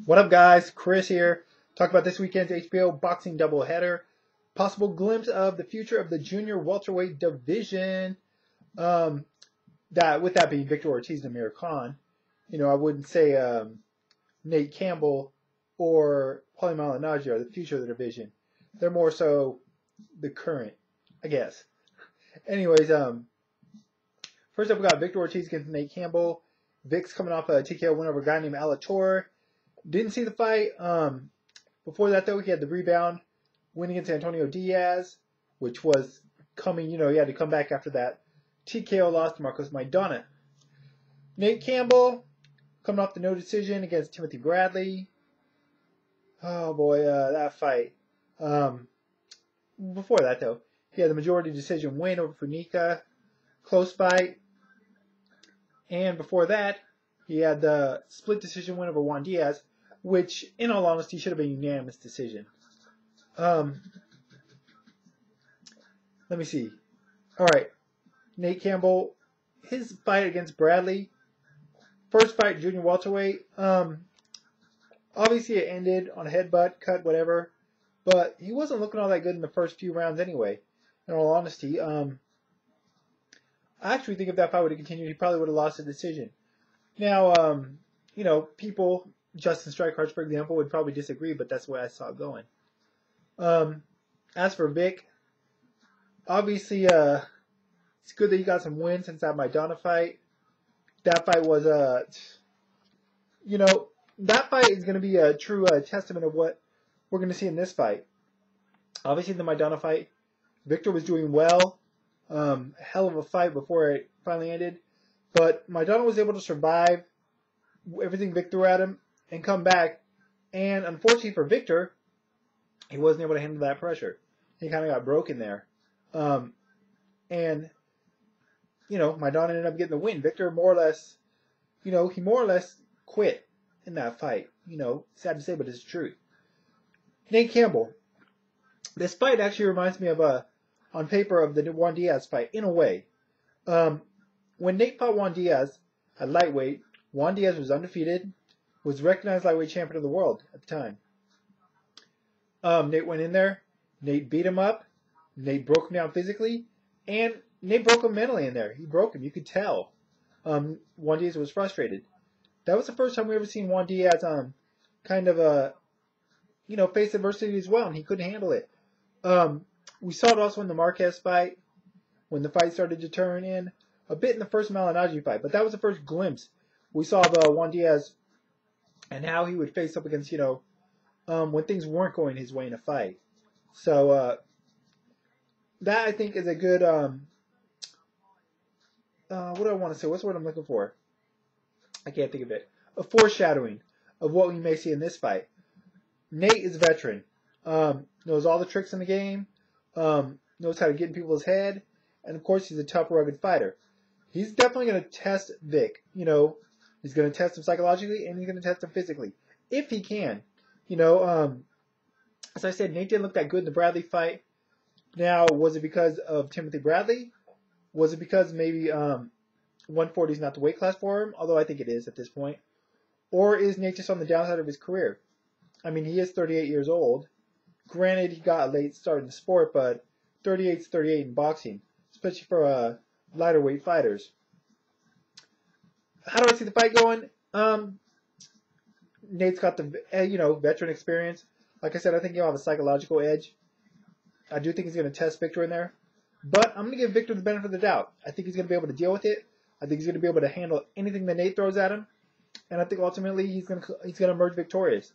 What up, guys? Chris here. Talk about this weekend's HBO boxing doubleheader. Possible glimpse of the future of the junior welterweight division. Um, that with that being Victor Ortiz and Amir Khan, I wouldn't say Nate Cambell or Paulie Malignaggi are the future of the division. They're more so the current, I guess. Anyways, first up we got Victor Ortiz against Nate Cambell. Vic's coming off a TKO win over a guy named Alator. Didn't see the fight. Before that, though, he had the rebound win against Antonio Diaz, which was coming, he had to come back after that TKO loss to Marcos Maidana. Nate Cambell coming off the no decision against Timothy Bradley. Oh, boy, that fight. Before that, though, he had the majority decision win over Funica. Close fight. And before that, he had the split decision win over Juan Diaz, which, in all honesty, should have been a unanimous decision. Let me see. All right. Nate Cambell, his fight against Bradley, first fight, junior welterweight. Obviously, it ended on a headbutt, cut, whatever. But he wasn't looking all that good in the first few rounds anyway, in all honesty. I actually think if that fight would have continued, he probably would have lost the decision. Now, people, Justin Strikehardt, for example, would probably disagree, but that's the way I saw it going. As for Vic, obviously, it's good that he got some wins since that Maidana fight. That fight was, that fight is going to be a true testament of what we're going to see in this fight. Obviously, the Maidana fight, Victor was doing well. Hell of a fight before it finally ended. But Maidana was able to survive everything Vic threw at him and come back. And unfortunately for Victor, he wasn't able to handle that pressure. He kind of got broken there. And, Maidana ended up getting the win. Victor more or less, he more or less quit in that fight. Sad to say, but it's the truth. Nate Cambell. This fight actually reminds me of, on paper, of the Juan Diaz fight, in a way. When Nate fought Juan Diaz at lightweight, Juan Diaz was undefeated, was recognized lightweight champion of the world at the time. Nate went in there. Nate beat him up. Nate broke him down physically. And Nate broke him mentally in there. He broke him. You could tell. Juan Diaz was frustrated. That was the first time we ever seen Juan Diaz kind of face adversity as well, and he couldn't handle it. We saw it also in the Marquez fight, when the fight started to turn in. A bit in the first Malignaggi fight, but that was the first glimpse we saw of Juan Diaz and how he would face up against, when things weren't going his way in a fight. So, that I think is a good, what do I want to say? What's the word I'm looking for? I can't think of it. A foreshadowing of what we may see in this fight. Nate is a veteran. Knows all the tricks in the game. Knows how to get in people's head. And, of course, he's a tough, rugged fighter. He's definitely going to test Vic. He's going to test him psychologically and he's going to test him physically. If he can. As I said, Nate didn't look that good in the Bradley fight. Now, was it because of Timothy Bradley? Was it because maybe 140 is not the weight class for him? Although I think it is at this point. Or is Nate just on the downside of his career? I mean, he is 38 years old. Granted, he got a late start in the sport, but 38 is 38 in boxing, especially for lighter weight fighters. How do I see the fight going? Nate's got the veteran experience. Like I said, I think he'll have a psychological edge. I do think he's going to test Victor in there, but I'm going to give Victor the benefit of the doubt. I think he's going to be able to deal with it. I think he's going to be able to handle anything that Nate throws at him, and I think ultimately he's going to emerge victorious.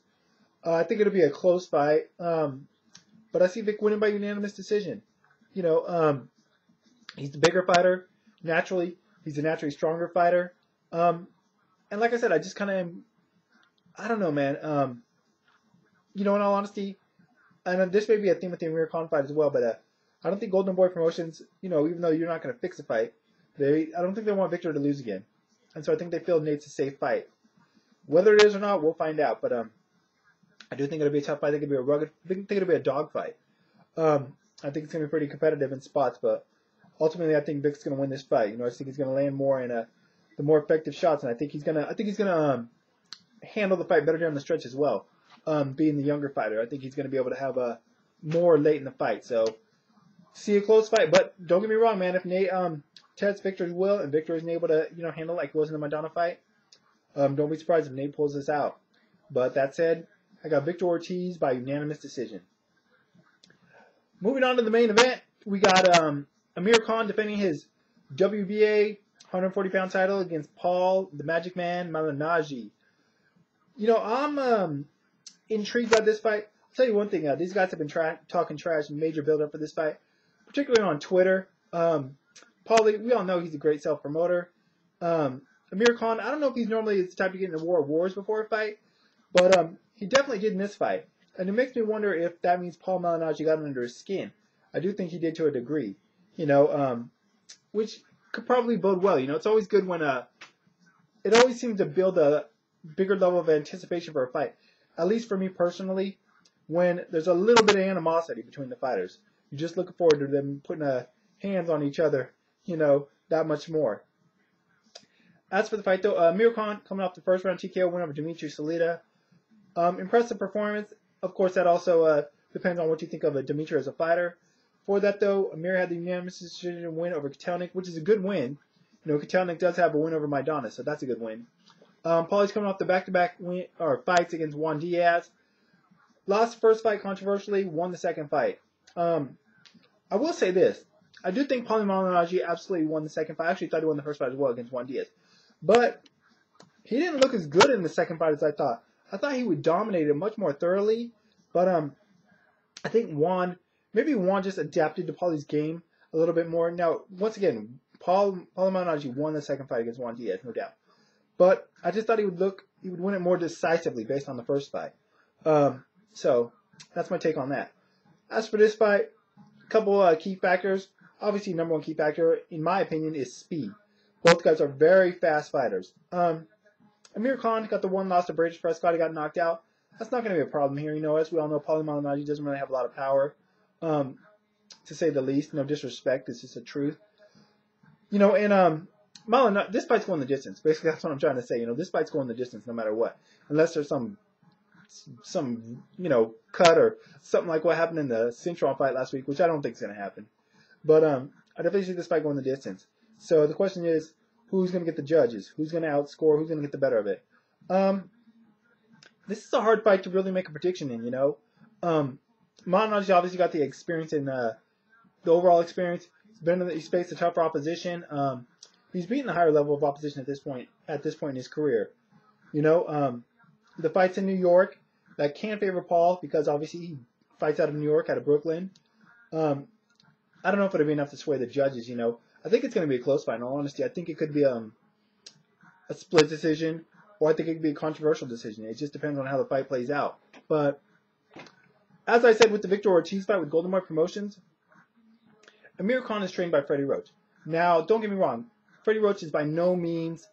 I think it'll be a close fight, but I see Vic winning by unanimous decision. He's the bigger fighter. Naturally, he's a naturally stronger fighter. And like I said, I just kind of am, I don't know, man. In all honesty, and this may be a theme with the Amir Khan fight as well, but I don't think Golden Boy Promotions, even though you're not going to fix a fight, I don't think they want Victor to lose again. And so I think they feel Nate's a safe fight. Whether it is or not, we'll find out. But I do think it'll be a tough fight. I think it'll be a rugged. I think it'll be a dog fight. I think it's going to be pretty competitive in spots, but ultimately, I think Vic's going to win this fight. I just think he's going to land more in the more effective shots, and I think he's going to handle the fight better down the stretch as well. Being the younger fighter, I think he's going to be able to have more late in the fight. So, see a close fight. But don't get me wrong, man. If Nate tests Victor's will and Victor isn't able to handle like he was in the Maidana fight, don't be surprised if Nate pulls this out. But that said, I got Victor Ortiz by unanimous decision. Moving on to the main event, we got Amir Khan defending his WBA 140-pound title against Paul, the Magic Man, Malignaggi. I'm intrigued by this fight. I'll tell you one thing. These guys have been talking trash, major build-up for this fight, particularly on Twitter. Paulie, we all know he's a great self-promoter. Amir Khan, I don't know if he's normally the type to get into war of wars before a fight, but he definitely did in this fight. And it makes me wonder if that means Paul Malignaggi got under his skin. I do think he did to a degree, which could probably bode well. It's always good when it always seems to build a bigger level of anticipation for a fight. At least for me personally, when there's a little bit of animosity between the fighters. You're just looking forward to them putting hands on each other, that much more. As for the fight, though, Amir Khan coming off the first round TKO win over Dimitri Salita. Impressive performance. Of course, that also depends on what you think of Dimitri as a fighter. For that, though, Amir had the unanimous decision win over Kotelnik, which is a good win. Kotelnik does have a win over Maidana, so that's a good win. Paulie's coming off the back-to-back fights against Juan Diaz. Lost the first fight controversially, won the second fight. I will say this. I do think Paulie Malignaggi absolutely won the second fight. I actually thought he won the first fight as well against Juan Diaz. But he didn't look as good in the second fight as I thought. I thought he would dominate it much more thoroughly. But I think Juan just adapted to Paulie's game a little bit more. Now, once again, Paulie Malignaggi won the second fight against Juan Diaz, no doubt. But I just thought he would win it more decisively based on the first fight. So that's my take on that. As for this fight, a couple key factors. Obviously, number one key factor, in my opinion, is speed. Both guys are very fast fighters. Amir Khan got the one loss to British Prescott. He got knocked out. That's not going to be a problem here. As we all know, Paulie Malignaggi doesn't really have a lot of power, to say the least. No disrespect. It's just the truth. And this fight's going the distance. Basically, that's what I'm trying to say. This fight's going the distance no matter what. Unless there's some cut or something like what happened in the Cintron fight last week, which I don't think is going to happen. But I definitely see this fight going the distance. So the question is, who's going to get the judges? Who's going to outscore? Who's going to get the better of it? This is a hard fight to really make a prediction in, Malignaggi obviously got the experience in the overall experience. He's faced a tougher opposition. He's beaten a higher level of opposition at this point in his career. The fights in New York, that can favor Paul because obviously he fights out of New York, out of Brooklyn. I don't know if it'll be enough to sway the judges, I think it's going to be a close fight, in all honesty. I think it could be a split decision, or I think it could be a controversial decision. It just depends on how the fight plays out. But as I said with the Victor Ortiz fight with Golden Boy Promotions, Amir Khan is trained by Freddie Roach. Now, don't get me wrong. Freddie Roach is by no means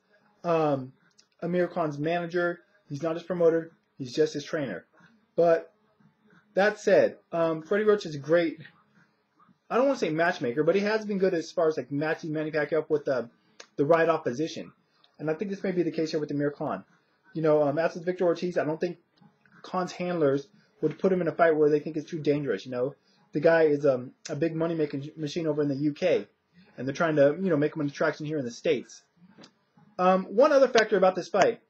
Amir Khan's manager. He's not his promoter. He's just his trainer. But that said, Freddie Roach is a great, I don't want to say matchmaker, but he has been good as far as like matching Manny up with the right opposition. And I think this may be the case here with Amir Khan. As with Victor Ortiz, I don't think Khan's handlers would put him in a fight where they think it's too dangerous. The guy is a big money-making machine over in the UK, and they're trying to make him an attraction here in the States. One other factor about this fight,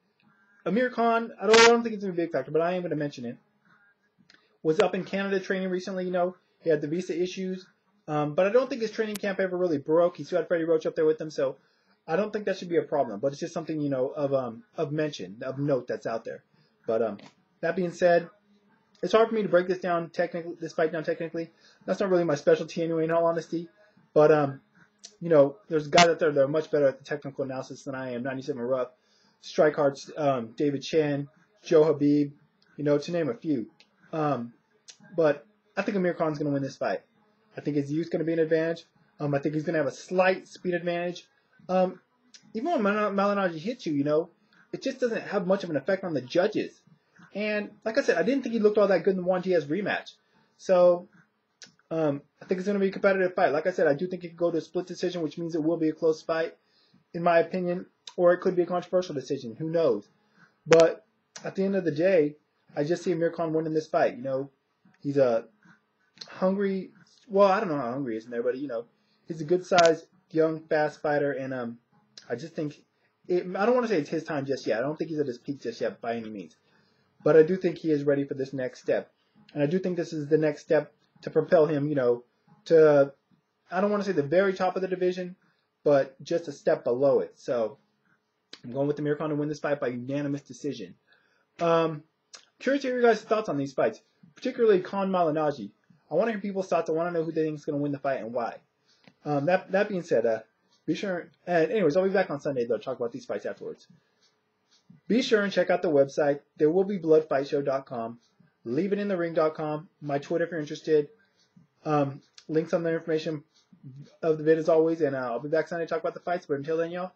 Amir Khan, I don't think it's a big factor, but I am going to mention it, was up in Canada training recently. He had the visa issues, but I don't think his training camp ever really broke. He still had Freddie Roach up there with him, so I don't think that should be a problem. But it's just something of mention, of note that's out there. But that being said, it's hard for me to break this fight down technically. That's not really my specialty anyway, in all honesty. But there's guys out there that are much better at the technical analysis than I am. 97 Rough, Strike Hearts, David Chen, Joe Habib, to name a few. But I think Amir Khan's going to win this fight. I think his youth's going to be an advantage. I think he's going to have a slight speed advantage. Even when Malignaggi hits you, it just doesn't have much of an effect on the judges. And like I said, I didn't think he looked all that good in the Juan Diaz rematch. So I think it's going to be a competitive fight. Like I said, I do think it could go to a split decision, which means it will be a close fight, in my opinion. Or it could be a controversial decision. Who knows? But at the end of the day, I just see Amir Khan winning this fight. You know, he's a hungry. Well, I don't know how hungry he is in there, but you know, he's a good-sized, young, fast fighter, and I just think I don't want to say it's his time just yet. I don't think he's at his peak just yet by any means, but I do think he is ready for this next step, and I do think this is the next step to propel him. You know, to I don't want to say the very top of the division, but just a step below it. So I'm going with Amir Khan to win this fight by unanimous decision. Curious to hear your guys' thoughts on these fights, particularly Khan Malignaggi. I want to hear people's thoughts. I want to know who they think is going to win the fight and why. That being said, be sure. And anyways, I'll be back on Sunday though to talk about these fights afterwards. Be sure and check out the website. There will be bloodfightshow.com, leaveitinthering.com, my Twitter if you're interested. Links on the information of the vid as always, and I'll be back Sunday to talk about the fights. But until then, y'all,